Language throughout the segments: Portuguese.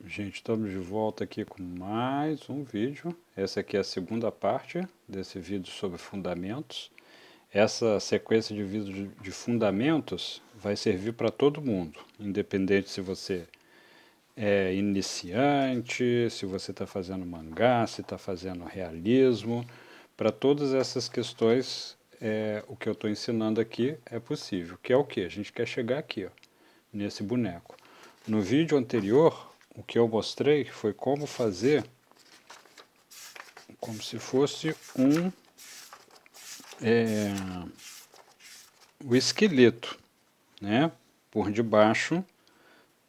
Gente, estamos de volta aqui com mais um vídeo. Essa aqui é a segunda parte desse vídeo sobre fundamentos. Essa sequência de vídeos de fundamentos vai servir para todo mundo, independente se você é iniciante, se você está fazendo mangá, se está fazendo realismo. Para todas essas questões, o que eu estou ensinando aqui é possível. Que é o que? A gente quer chegar aqui, ó, nesse boneco. No vídeo anterior, o que eu mostrei foi como fazer como se fosse o esqueleto, né? Por debaixo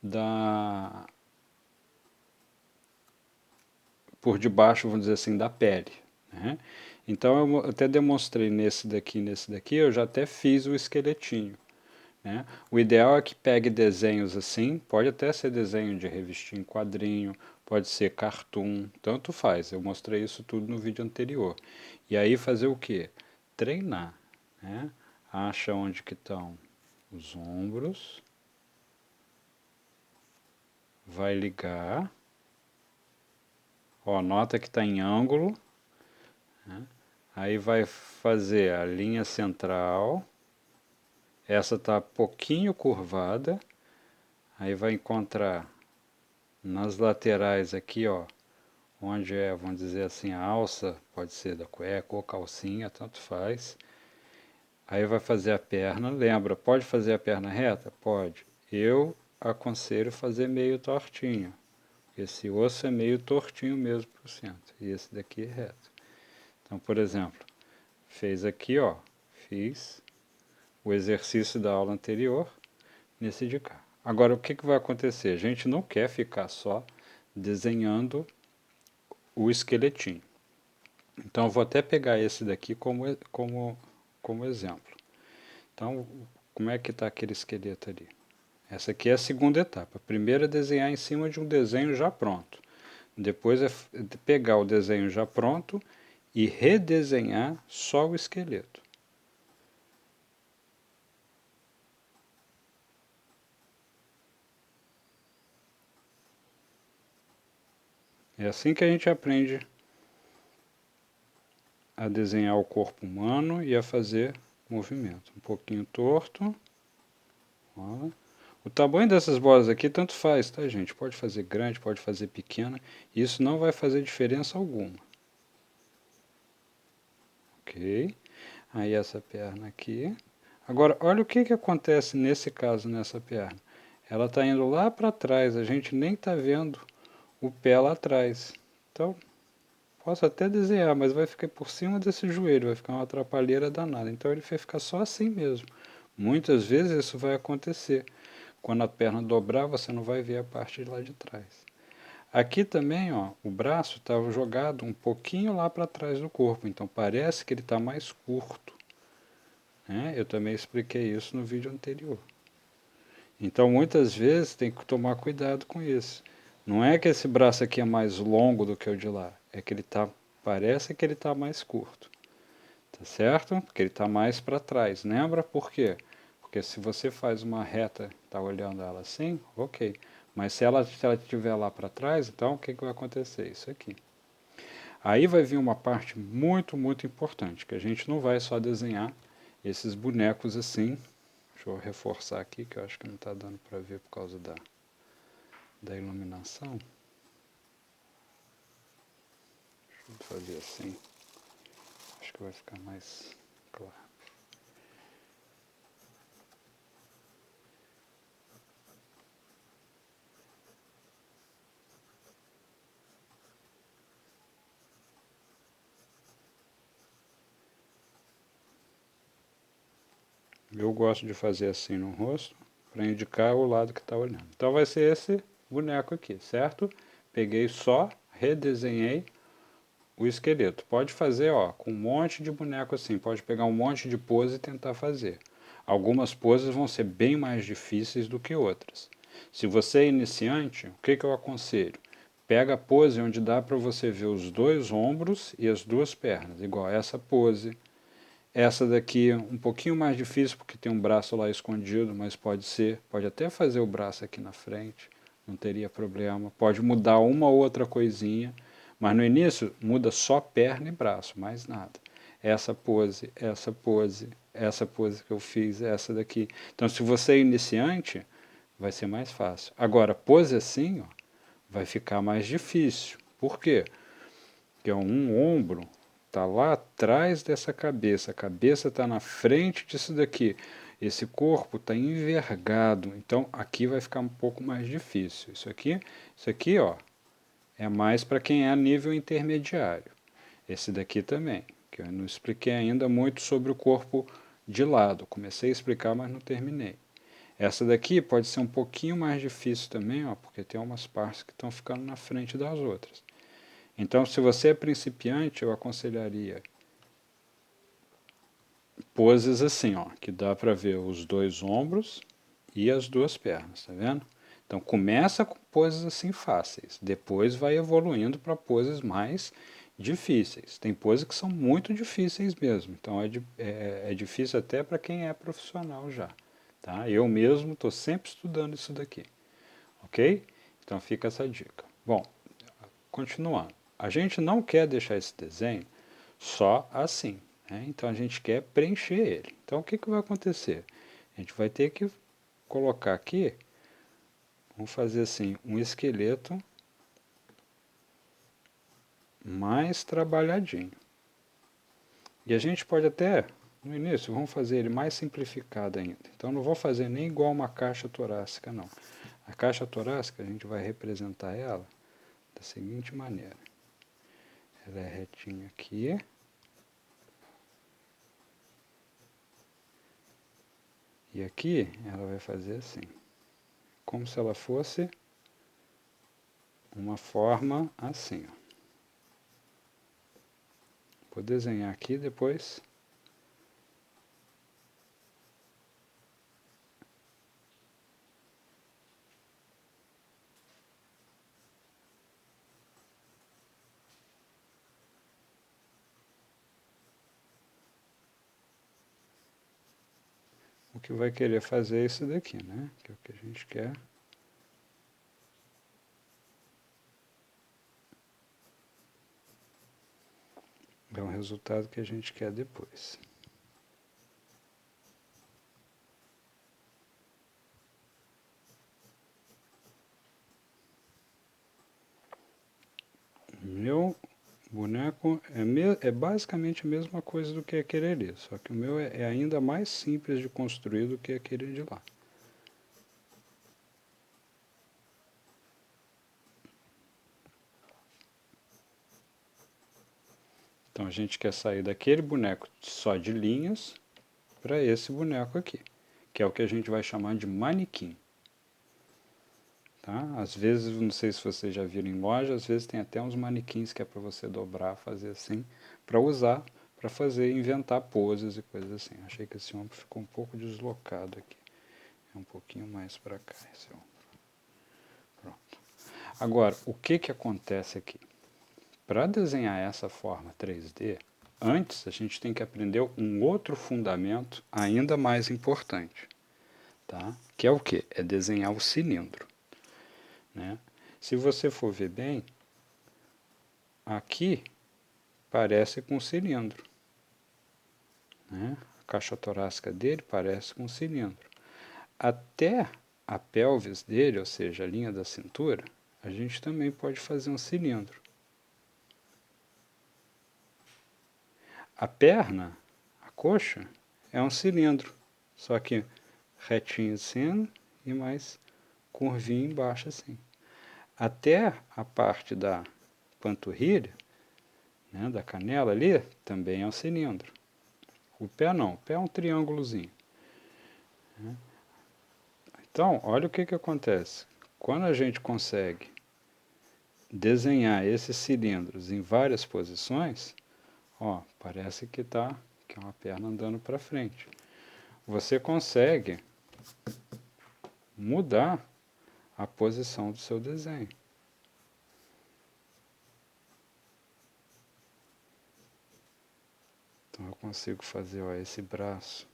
da por debaixo, vamos dizer assim, da pele, né? Então eu até demonstrei nesse daqui, eu já até fiz o esqueletinho, né? O ideal é que pegue desenhos assim, pode até ser desenho de revistinha em quadrinho, pode ser cartoon, tanto faz. Eu mostrei isso tudo no vídeo anterior. E aí fazer o que? Treinar, né? Acha onde que estão os ombros, vai ligar, ó, nota que está em ângulo, né? Aí vai fazer a linha central, essa está pouquinho curvada, aí vai encontrar nas laterais aqui, ó, onde é, vamos dizer assim, a alça, pode ser da cueca ou calcinha, tanto faz. Aí vai fazer a perna, lembra, pode fazer a perna reta? Pode. Eu aconselho fazer meio tortinho. Esse osso é meio tortinho mesmo por cento, e esse daqui é reto. Então, por exemplo, fez aqui, ó, fiz o exercício da aula anterior nesse de cá. Agora, o que, que vai acontecer? A gente não quer ficar só desenhando o esqueletinho. Então, eu vou até pegar esse daqui como exemplo. Então, como é que está aquele esqueleto ali? Essa aqui é a segunda etapa. A primeira é desenhar em cima de um desenho já pronto. Depois é pegar o desenho já pronto e redesenhar só o esqueleto. É assim que a gente aprende a desenhar o corpo humano e a fazer movimento. Um pouquinho torto. Ó. O tamanho dessas bolas aqui tanto faz, tá, gente? Pode fazer grande, pode fazer pequena. Isso não vai fazer diferença alguma. Ok? Aí essa perna aqui. Agora, olha o que, que acontece nesse caso, nessa perna. Ela está indo lá para trás, a gente nem está vendo o pé lá atrás. Então, posso até desenhar, mas vai ficar por cima desse joelho, vai ficar uma atrapalheira danada. Então ele vai ficar só assim mesmo. Muitas vezes isso vai acontecer. Quando a perna dobrar, você não vai ver a parte de lá de trás. Aqui também, ó, o braço estava jogado um pouquinho lá para trás do corpo, então parece que ele está mais curto, né? Eu também expliquei isso no vídeo anterior. Então muitas vezes tem que tomar cuidado com isso. Não é que esse braço aqui é mais longo do que o de lá, é que ele tá, parece que ele está mais curto, tá certo? Porque ele está mais para trás. Lembra por quê? Porque se você faz uma reta, tá olhando ela assim, ok. Mas se ela estiver lá para trás, então o que, que vai acontecer? Isso aqui. Aí vai vir uma parte muito, muito importante, que a gente não vai só desenhar esses bonecos assim. Deixa eu reforçar aqui, que eu acho que não está dando para ver por causa da iluminação. Deixa eu fazer assim. Acho que vai ficar mais claro. Eu gosto de fazer assim no rosto, para indicar o lado que está olhando. Então vai ser esse boneco aqui, certo? Peguei só, redesenhei o esqueleto. Pode fazer, ó, com um monte de boneco assim. Pode pegar um monte de pose e tentar fazer. Algumas poses vão ser bem mais difíceis do que outras. Se você é iniciante, o que, que eu aconselho? Pega a pose onde dá para você ver os dois ombros e as duas pernas, igual essa pose. Essa daqui é um pouquinho mais difícil porque tem um braço lá escondido, mas pode ser. Pode até fazer o braço aqui na frente. não teria problema. Pode mudar uma ou outra coisinha, mas no início muda só perna e braço, mais nada. Essa pose, essa pose, essa pose que eu fiz, essa daqui. Então, se você é iniciante, vai ser mais fácil. Agora, pose assim, ó, vai ficar mais difícil. Por quê? Porque um ombro está lá atrás dessa cabeça, a cabeça está na frente disso daqui. Esse corpo está envergado, então aqui vai ficar um pouco mais difícil. Isso aqui, ó, é mais para quem é nível intermediário. Esse daqui também, que eu não expliquei ainda muito sobre o corpo de lado. Comecei a explicar, mas não terminei. Essa daqui pode ser um pouquinho mais difícil também, ó, porque tem umas partes que estão ficando na frente das outras. Então, se você é principiante, eu aconselharia poses assim, ó, que dá para ver os dois ombros e as duas pernas, tá vendo? Então, começa com poses assim fáceis, depois vai evoluindo para poses mais difíceis. Tem poses que são muito difíceis mesmo, então é difícil até para quem é profissional já. Tá? Eu mesmo estou sempre estudando isso daqui, ok? Então fica essa dica. Bom, continuando. A gente não quer deixar esse desenho só assim, né? Então a gente quer preencher ele. Então o que, que vai acontecer? A gente vai ter que colocar aqui, vamos fazer assim, um esqueleto mais trabalhadinho. E a gente pode até, no início, vamos fazer ele mais simplificado ainda. Então não vou fazer nem igual uma caixa torácica, não. A caixa torácica a gente vai representar ela da seguinte maneira. Ela é retinha aqui. E aqui ela vai fazer assim, como se ela fosse uma forma assim. Ó. Vou desenhar aqui depois. O que vai querer fazer é isso daqui, né? Que é o que a gente quer. É o resultado que a gente quer depois. Meu boneco é basicamente a mesma coisa do que aquele ali, só que o meu é ainda mais simples de construir do que aquele de lá. Então a gente quer sair daquele boneco só de linhas para esse boneco aqui, que é o que a gente vai chamar de manequim. Tá? Às vezes, não sei se vocês já viram em loja, às vezes tem até uns manequins que é para você dobrar, fazer assim, para usar, para fazer, inventar poses e coisas assim. Achei que esse ombro ficou um pouco deslocado aqui. É um pouquinho mais para cá esse ombro. Pronto. Agora, o que, que acontece aqui? Para desenhar essa forma 3D, antes a gente tem que aprender um outro fundamento ainda mais importante, tá? Que é o que? É desenhar o cilindro. Né? Se você for ver bem, aqui parece com um cilindro. Né? A caixa torácica dele parece com um cilindro. Até a pelvis dele, ou seja, a linha da cintura, a gente também pode fazer um cilindro. A perna, a coxa, é um cilindro, só que retinho assim e mais curvinho embaixo assim. Até a parte da panturrilha, né, da canela ali, também é um cilindro. O pé não, o pé é um triângulozinho. Né? Então, olha o que, que acontece. Quando a gente consegue desenhar esses cilindros em várias posições, ó, parece que que é uma perna andando para frente. Você consegue mudar a posição do seu desenho. Então eu consigo fazer ó, esse braço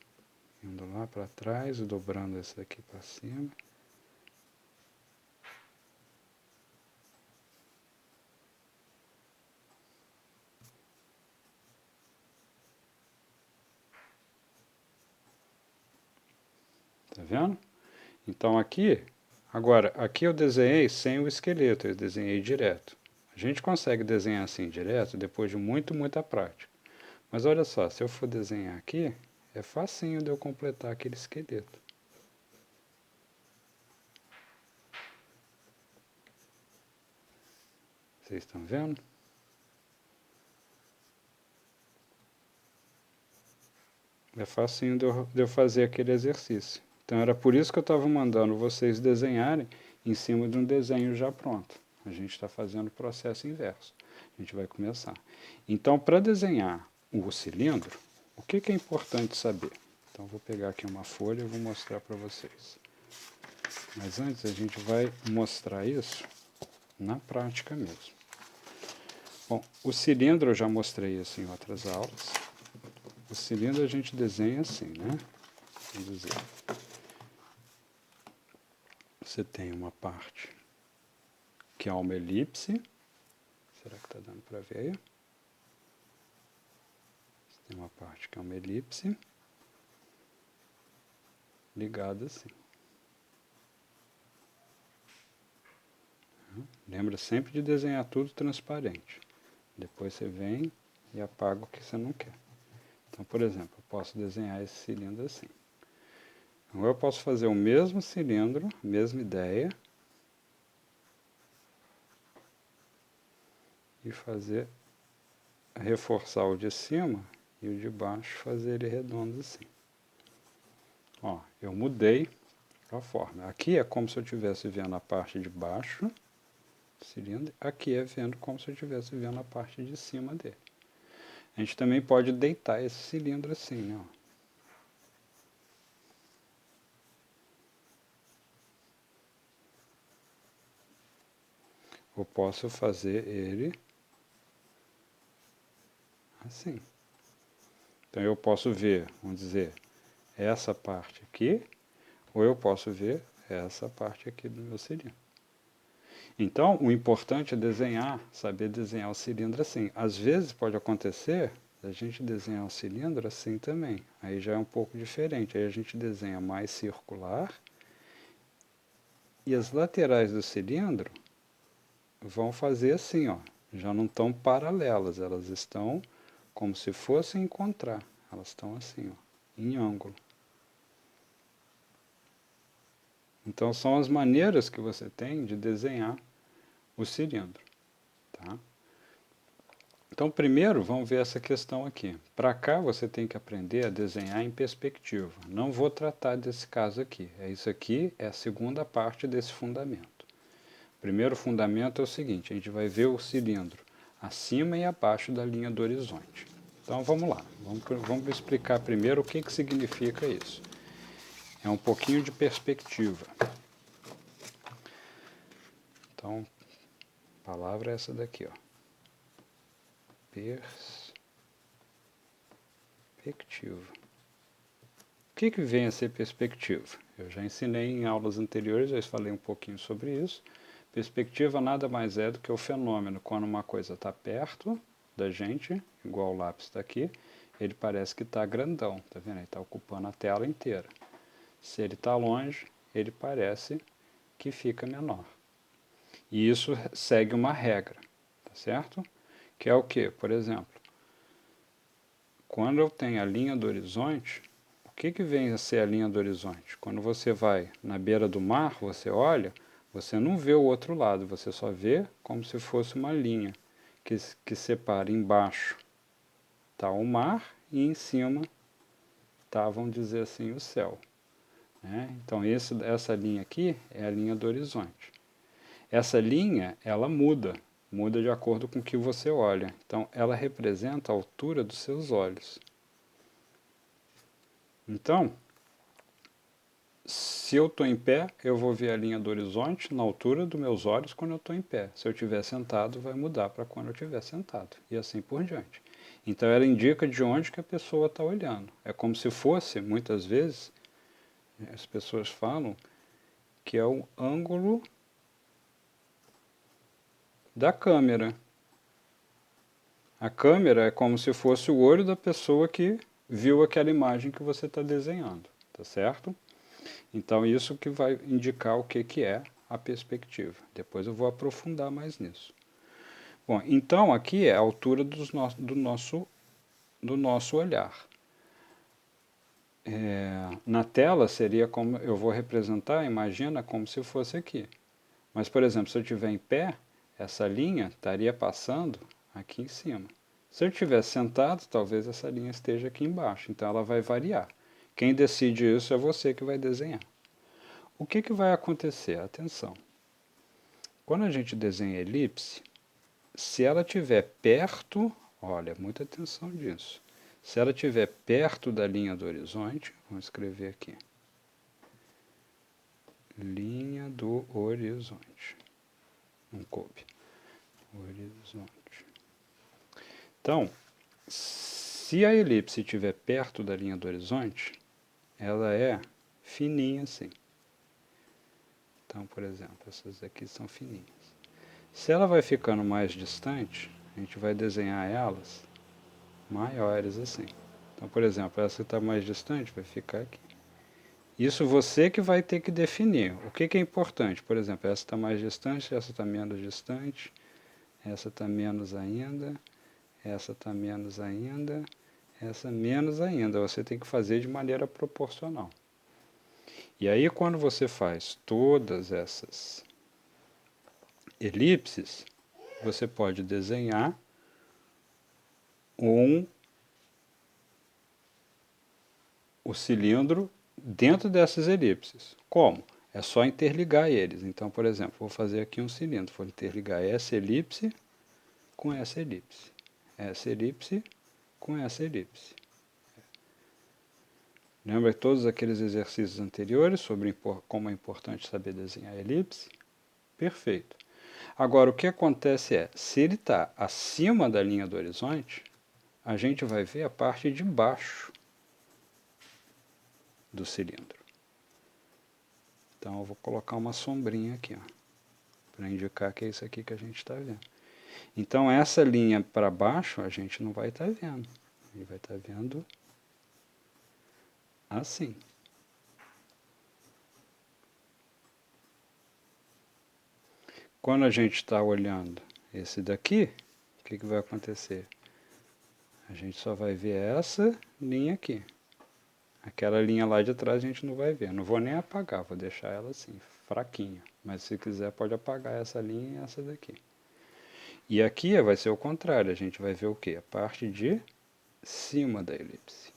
indo lá para trás, dobrando esse daqui para cima. vendo? Então aqui, agora, aqui eu desenhei sem o esqueleto, eu desenhei direto. A gente consegue desenhar assim direto depois de muita prática. Mas olha só, se eu for desenhar aqui, é facinho de eu completar aquele esqueleto. Vocês estão vendo? É facinho de eu fazer aquele exercício. Então era por isso que eu estava mandando vocês desenharem em cima de um desenho já pronto. A gente está fazendo o processo inverso. A gente vai começar. Então, para desenhar o cilindro, o que é importante saber? Então, vou pegar aqui uma folha e vou mostrar para vocês. Mas antes, a gente vai mostrar isso na prática mesmo. Bom, o cilindro eu já mostrei isso em outras aulas. O cilindro a gente desenha assim, né? Vamos dizer. Você tem uma parte que é uma elipse. Será que está dando para ver aí? Você tem uma parte que é uma elipse ligada assim. Lembra sempre de desenhar tudo transparente. Depois você vem e apaga o que você não quer. Então, por exemplo, eu posso desenhar esse cilindro assim. Então, eu posso fazer o mesmo cilindro, mesma ideia, e reforçar o de cima e o de baixo, fazer ele redondo assim. Ó, eu mudei a forma. Aqui é como se eu estivesse vendo a parte de baixo do cilindro, aqui é vendo como se eu estivesse vendo a parte de cima dele. A gente também pode deitar esse cilindro assim, né? Ó. Eu posso fazer ele assim. Então eu posso ver, vamos dizer, essa parte aqui, ou eu posso ver essa parte aqui do meu cilindro. Então, o importante é desenhar, saber desenhar o cilindro assim. Às vezes pode acontecer a gente desenhar o cilindro assim também. Aí já é um pouco diferente. Aí a gente desenha mais circular e as laterais do cilindro vão fazer assim, ó. Já não estão paralelas, elas estão como se fossem encontrar. Elas estão assim, ó, em ângulo. Então são as maneiras que você tem de desenhar o cilindro. Tá? Então primeiro vamos ver essa questão aqui. Para cá você tem que aprender a desenhar em perspectiva. Não vou tratar desse caso aqui. Isso aqui é a segunda parte desse fundamento. O primeiro fundamento é o seguinte, a gente vai ver o cilindro acima e abaixo da linha do horizonte. Então vamos lá, vamos explicar primeiro o que significa isso. É um pouquinho de perspectiva. Então, a palavra é essa daqui, ó. Perspectiva. O que vem a ser perspectiva? Eu já ensinei em aulas anteriores, eu falei um pouquinho sobre isso. Perspectiva nada mais é do que o fenômeno quando uma coisa está perto da gente, igual o lápis está aqui, ele parece que está grandão, tá vendo? Ele está ocupando a tela inteira. Se ele está longe, ele parece que fica menor. E isso segue uma regra, tá certo? Que é o que? Por exemplo, quando eu tenho a linha do horizonte, o que vem a ser a linha do horizonte? Quando você vai na beira do mar, você olha, você não vê o outro lado, você só vê como se fosse uma linha que separa embaixo está o mar e em cima está, vamos dizer assim, o céu. Né? Então essa linha aqui é a linha do horizonte. Essa linha, ela muda de acordo com o que você olha. Então ela representa a altura dos seus olhos. Então, se eu estou em pé, eu vou ver a linha do horizonte na altura dos meus olhos quando eu estou em pé. Se eu estiver sentado, vai mudar para quando eu estiver sentado. E assim por diante. Então ela indica de onde que a pessoa está olhando. É como se fosse, muitas vezes, as pessoas falam que é o ângulo da câmera. A câmera é como se fosse o olho da pessoa que viu aquela imagem que você está desenhando, tá certo? Então, isso que vai indicar o que é a perspectiva. Depois eu vou aprofundar mais nisso. Bom, então aqui é a altura do nosso olhar. Na tela seria como, eu vou representar, imagina como se fosse aqui. Mas, por exemplo, se eu estiver em pé, essa linha estaria passando aqui em cima. Se eu estiver sentado, talvez essa linha esteja aqui embaixo. Então ela vai variar. Quem decide isso é você que vai desenhar. O que vai acontecer? Atenção. Quando a gente desenha elipse, se ela estiver perto, olha, muita atenção disso. Se ela estiver perto da linha do horizonte, vamos escrever aqui. Linha do horizonte. Não coube. Horizonte. Então, se a elipse estiver perto da linha do horizonte, ela é fininha assim. Então, por exemplo, essas aqui são fininhas. Se ela vai ficando mais distante, a gente vai desenhar elas maiores assim. Então, por exemplo, essa que está mais distante vai ficar aqui. Isso você que vai ter que definir. O que é importante? Por exemplo, essa está mais distante, essa está menos distante, essa está menos ainda, essa está menos ainda, essa menos ainda. Você tem que fazer de maneira proporcional. E aí, quando você faz todas essas elipses, você pode desenhar o cilindro dentro dessas elipses. Como? É só interligar eles. Então, por exemplo, vou fazer aqui um cilindro. Vou interligar essa elipse com essa elipse. Essa elipse com essa elipse. Lembra todos aqueles exercícios anteriores sobre como é importante saber desenhar elipse? Perfeito. Agora, o que acontece é, se ele está acima da linha do horizonte, a gente vai ver a parte de baixo do cilindro. Então, eu vou colocar uma sombrinha aqui, para indicar que é isso aqui que a gente está vendo. Então, essa linha para baixo, a gente não vai estar vendo. A gente vai estar vendo assim. Quando a gente está olhando esse daqui, o que vai acontecer? A gente só vai ver essa linha aqui. Aquela linha lá de trás a gente não vai ver. Não vou nem apagar, vou deixar ela assim, fraquinha. Mas se quiser pode apagar essa linha e essa daqui. E aqui vai ser o contrário, a gente vai ver o quê? A parte de cima da elipse.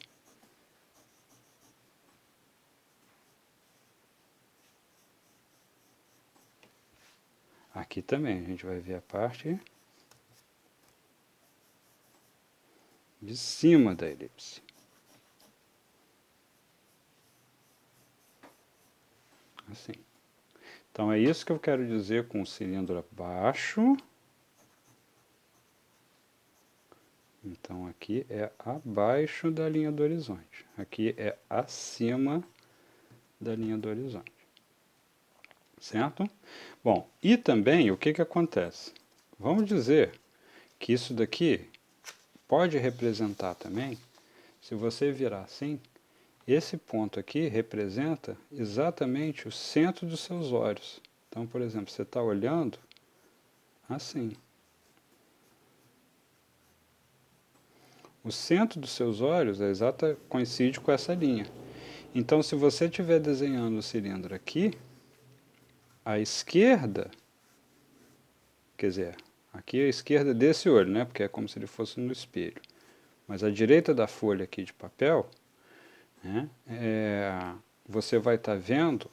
Aqui também a gente vai ver a parte de cima da elipse. Assim. Então é isso que eu quero dizer com o cilindro abaixo. Então aqui é abaixo da linha do horizonte. Aqui é acima da linha do horizonte. Certo? Bom, e também o que acontece? Vamos dizer que isso daqui pode representar também, se você virar assim, esse ponto aqui representa exatamente o centro dos seus olhos. Então, por exemplo, você está olhando assim. O centro dos seus olhos coincide com essa linha. Então, se você estiver desenhando o cilindro aqui, à esquerda, quer dizer, aqui à esquerda desse olho, né? Porque é como se ele fosse no espelho. Mas à direita da folha aqui de papel, né, você vai estar vendo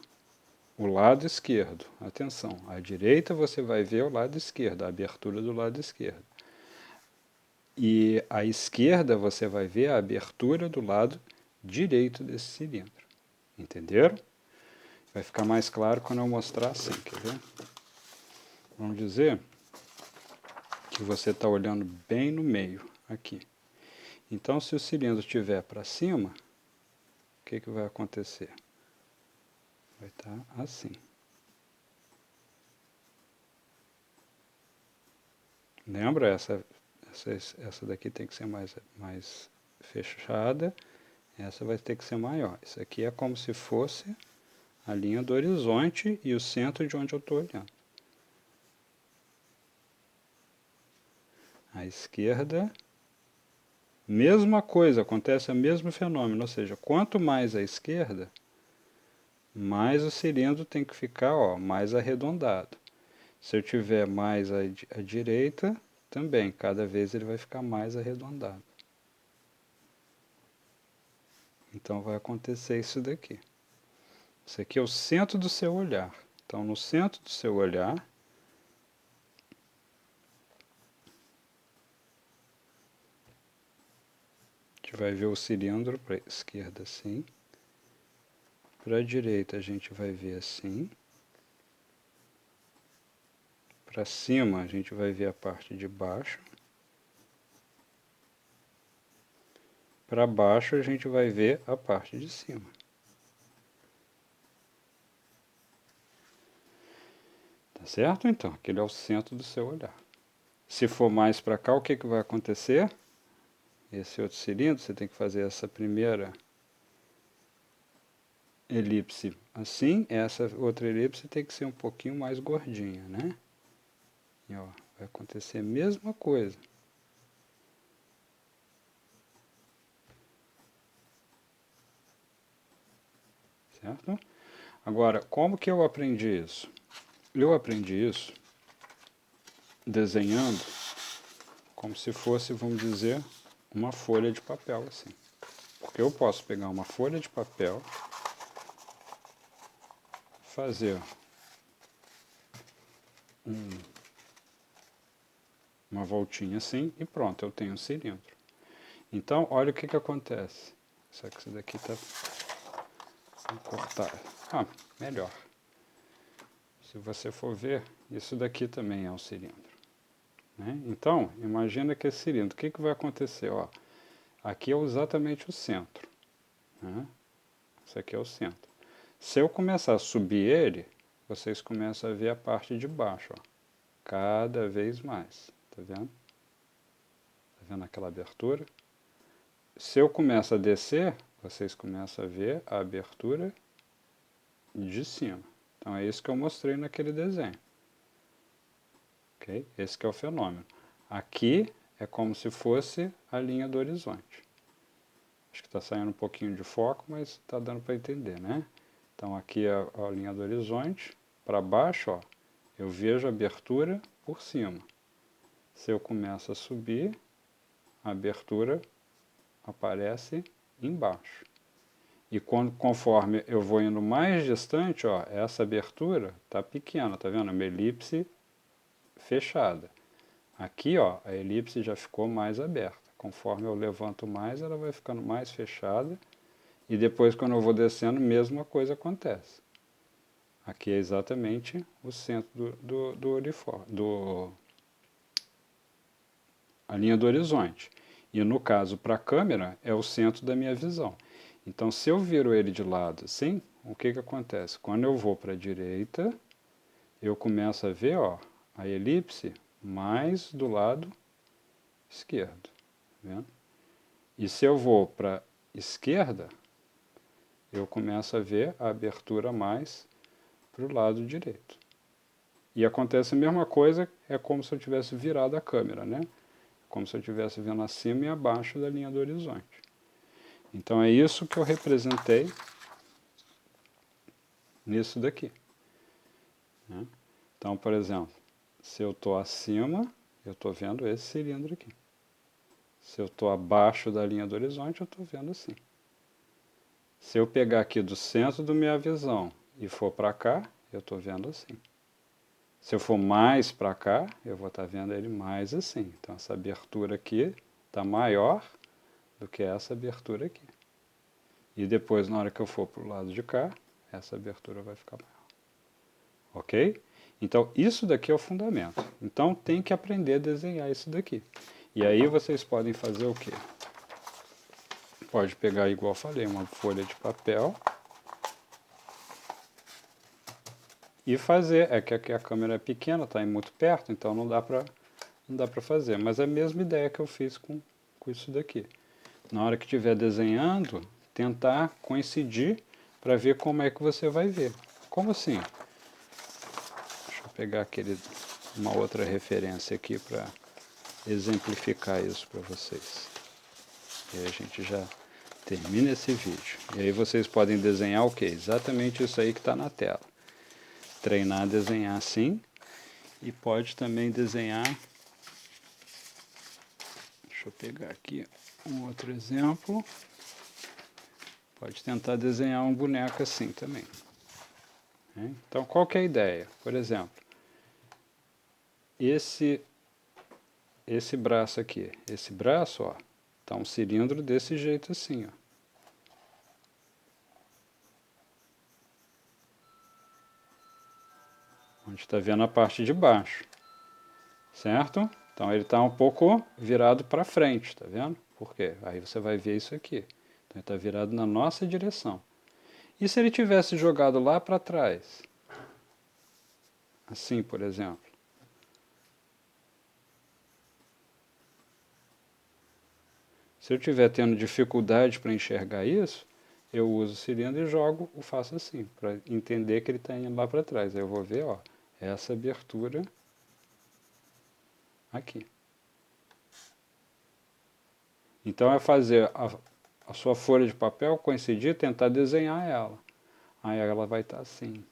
o lado esquerdo. Atenção, à direita você vai ver o lado esquerdo, a abertura do lado esquerdo. E à esquerda você vai ver a abertura do lado direito desse cilindro. Entenderam? Vai ficar mais claro quando eu mostrar assim, quer ver? Vamos dizer que você está olhando bem no meio, aqui. Então, se o cilindro estiver para cima, o que vai acontecer? Vai estar assim. Lembra? Essa daqui tem que ser mais fechada. Essa vai ter que ser maior. Isso aqui é como se fosse a linha do horizonte e o centro de onde eu estou olhando. À esquerda, mesma coisa, acontece o mesmo fenômeno, ou seja, quanto mais à esquerda, mais o cilindro tem que ficar mais arredondado. Se eu tiver mais à direita, também, cada vez ele vai ficar mais arredondado. Então vai acontecer isso daqui. Isso aqui é o centro do seu olhar. Então, no centro do seu olhar, a gente vai ver o cilindro para a esquerda assim. Para a direita a gente vai ver assim. Para cima a gente vai ver a parte de baixo. Para baixo a gente vai ver a parte de cima. Tá certo? Então, aquele é o centro do seu olhar. Se for mais para cá, o que vai acontecer? Esse outro cilindro, você tem que fazer essa primeira elipse assim, essa outra elipse tem que ser um pouquinho mais gordinha, né? E ó, vai acontecer a mesma coisa. Certo? Agora, como que eu aprendi isso? Eu aprendi isso desenhando como se fosse, vamos dizer, uma folha de papel assim. Porque eu posso pegar uma folha de papel, fazer uma voltinha assim e pronto, eu tenho um cilindro. Então, olha o que acontece. Só que isso daqui está cortado. Melhor. Se você for ver, isso daqui também é um cilindro. Né? Então, imagina que esse cilindro, o que vai acontecer? Ó, aqui é exatamente o centro. Né? Esse aqui é o centro. Se eu começar a subir ele, vocês começam a ver a parte de baixo. Ó, cada vez mais. Tá vendo? Tá vendo aquela abertura? Se eu começo a descer, vocês começam a ver a abertura de cima. Então é isso que eu mostrei naquele desenho. Okay? Esse que é o fenômeno. Aqui é como se fosse a linha do horizonte. Acho que está saindo um pouquinho de foco, mas está dando para entender, né? Então aqui é a linha do horizonte. Para baixo, ó, eu vejo a abertura por cima. Se eu começo a subir, a abertura aparece embaixo. E conforme eu vou indo mais distante, ó, essa abertura está pequena, tá vendo? Uma elipse fechada. Aqui, ó, a elipse já ficou mais aberta. Conforme eu levanto mais, ela vai ficando mais fechada. E depois, quando eu vou descendo, mesma coisa acontece. Aqui é exatamente o centro a linha do horizonte. E no caso, para a câmera, é o centro da minha visão. Então, se eu viro ele de lado assim, o que acontece? Quando eu vou para a direita, eu começo a ver a elipse mais do lado esquerdo. Tá vendo? E se eu vou para a esquerda, eu começo a ver a abertura mais para o lado direito. E acontece a mesma coisa, é como se eu tivesse virado a câmera, né? Como se eu estivesse vendo acima e abaixo da linha do horizonte. Então é isso que eu representei nisso daqui. Né? Então, por exemplo, se eu estou acima, eu estou vendo esse cilindro aqui. Se eu estou abaixo da linha do horizonte, eu estou vendo assim. Se eu pegar aqui do centro da minha visão e for para cá, eu estou vendo assim. Se eu for mais para cá, eu vou estar vendo ele mais assim. Então, essa abertura aqui está maior do que essa abertura aqui. E depois, na hora que eu for para o lado de cá, essa abertura vai ficar maior. Ok? Então, isso daqui é o fundamento. Então, tem que aprender a desenhar isso daqui. E aí vocês podem fazer o quê? Pode pegar, igual eu falei, uma folha de papel e fazer. É que aqui a câmera é pequena, está muito perto, então não dá para fazer. Mas é a mesma ideia que eu fiz com isso daqui. Na hora que estiver desenhando, tentar coincidir para ver como é que você vai ver. Como assim? Deixa eu pegar uma outra referência aqui para exemplificar isso para vocês. E aí a gente já termina esse vídeo. E aí vocês podem desenhar o que? Exatamente isso aí que está na tela. Treinar a desenhar assim. E pode também desenhar... Deixa eu pegar aqui um outro exemplo. Pode tentar desenhar um boneco assim também. Então, qual que é a ideia? Por exemplo, esse braço aqui. Esse braço, ó, tá um cilindro desse jeito assim, ó. A gente está vendo a parte de baixo, certo? Então ele está um pouco virado para frente, tá vendo? Por quê? Aí você vai ver isso aqui. Então ele está virado na nossa direção. E se ele tivesse jogado lá para trás? Assim, por exemplo. Se eu estiver tendo dificuldade para enxergar isso, eu uso o cilindro e jogo, faço assim, para entender que ele está indo lá para trás. Aí eu vou ver, ó, essa abertura aqui. Então é fazer a sua folha de papel coincidir, tentar desenhar ela. Aí ela vai estar assim.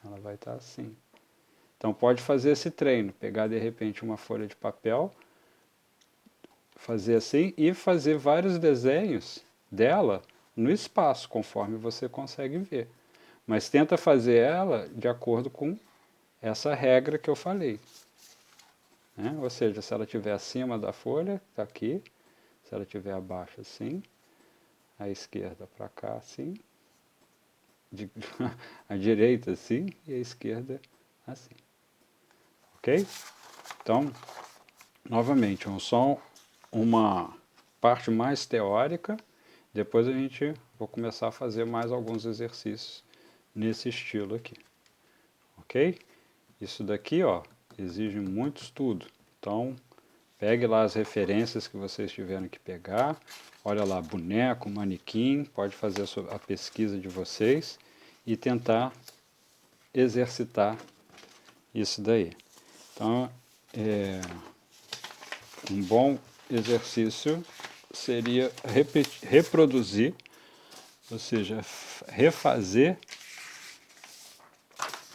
Ela vai estar assim. Então pode fazer esse treino, pegar de repente uma folha de papel, fazer assim e fazer vários desenhos dela no espaço, conforme você consegue ver. Mas tenta fazer ela de acordo com essa regra que eu falei. Ou seja, se ela estiver acima da folha, está aqui. Se ela estiver abaixo assim, a esquerda para cá assim, a direita assim e a esquerda assim. Ok? Então, novamente, só uma parte mais teórica. Depois vou começar a fazer mais alguns exercícios nesse estilo aqui. Ok? Isso daqui, ó, exige muito estudo. Então, pegue lá as referências que vocês tiveram que pegar. Olha lá, boneco, manequim, pode fazer a pesquisa de vocês e tentar exercitar isso daí. Então, um bom exercício seria reproduzir, ou seja, refazer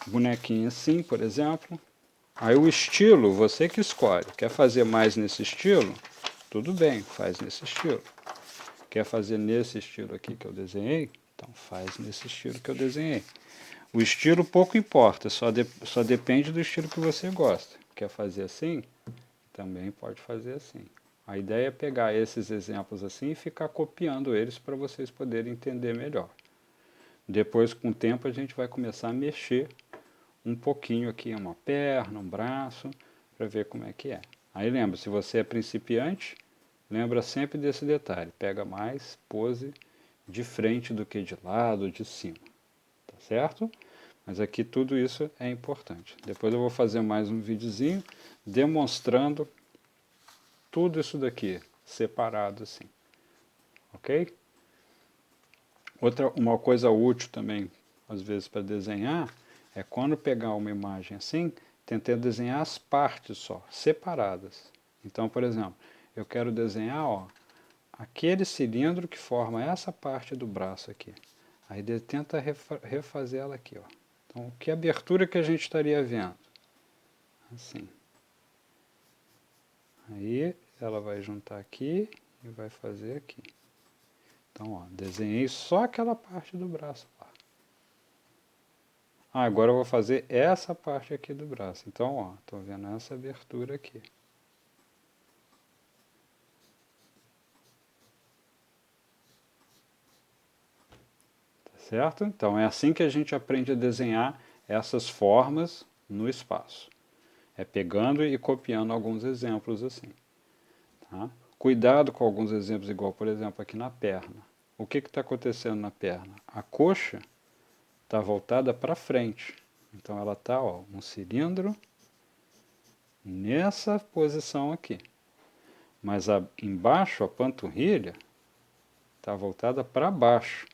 bonequinho assim, por exemplo. Aí o estilo, você que escolhe. Quer fazer mais nesse estilo? Tudo bem, faz nesse estilo. Quer fazer nesse estilo aqui que eu desenhei? Então faz nesse estilo que eu desenhei. O estilo pouco importa, só depende do estilo que você gosta. Quer fazer assim? Também pode fazer assim. A ideia é pegar esses exemplos assim e ficar copiando eles para vocês poderem entender melhor. Depois, com o tempo, a gente vai começar a mexer um pouquinho aqui, uma perna, um braço, para ver como é que é. Aí lembra, se você é principiante, lembra sempre desse detalhe. Pega mais pose de frente do que de lado ou de cima. Tá certo? Mas aqui tudo isso é importante. Depois eu vou fazer mais um videozinho demonstrando tudo isso daqui, separado assim. Ok? Uma coisa útil também, às vezes, para desenhar, é quando pegar uma imagem assim, tentar desenhar as partes só, separadas. Então, por exemplo, eu quero desenhar, ó, aquele cilindro que forma essa parte do braço aqui. Aí tenta refazer ela aqui, ó. Então, que abertura que a gente estaria vendo? Assim. Aí ela vai juntar aqui e vai fazer aqui. Então, ó, desenhei só aquela parte do braço lá. Agora eu vou fazer essa parte aqui do braço. Então, ó, tô vendo essa abertura aqui. Tá certo? Então, é assim que a gente aprende a desenhar essas formas no espaço. É pegando e copiando alguns exemplos assim. Tá? Cuidado com alguns exemplos, igual, por exemplo, aqui na perna. O que está acontecendo na perna? A coxa está voltada para frente. Então ela está um cilindro nessa posição aqui. Mas embaixo, a panturrilha, está voltada para baixo.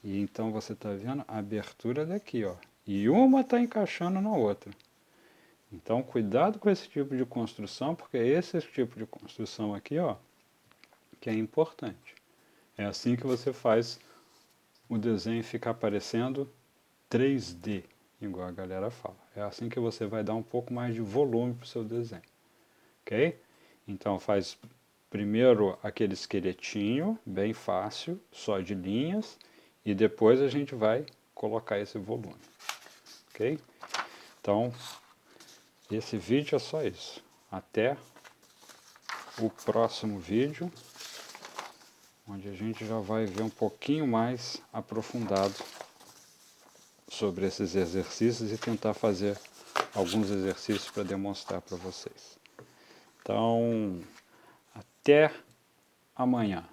E então você está vendo a abertura daqui, ó. E uma está encaixando na outra. Então cuidado com esse tipo de construção, porque é esse tipo de construção aqui, ó, que é importante. É assim que você faz o desenho ficar parecendo 3D, igual a galera fala. É assim que você vai dar um pouco mais de volume para o seu desenho. Ok? Então faz primeiro aquele esqueletinho, bem fácil, só de linhas, e depois a gente vai colocar esse volume. Ok? Então, esse vídeo é só isso. Até o próximo vídeo, onde a gente já vai ver um pouquinho mais aprofundado sobre esses exercícios e tentar fazer alguns exercícios para demonstrar para vocês. Então, até amanhã.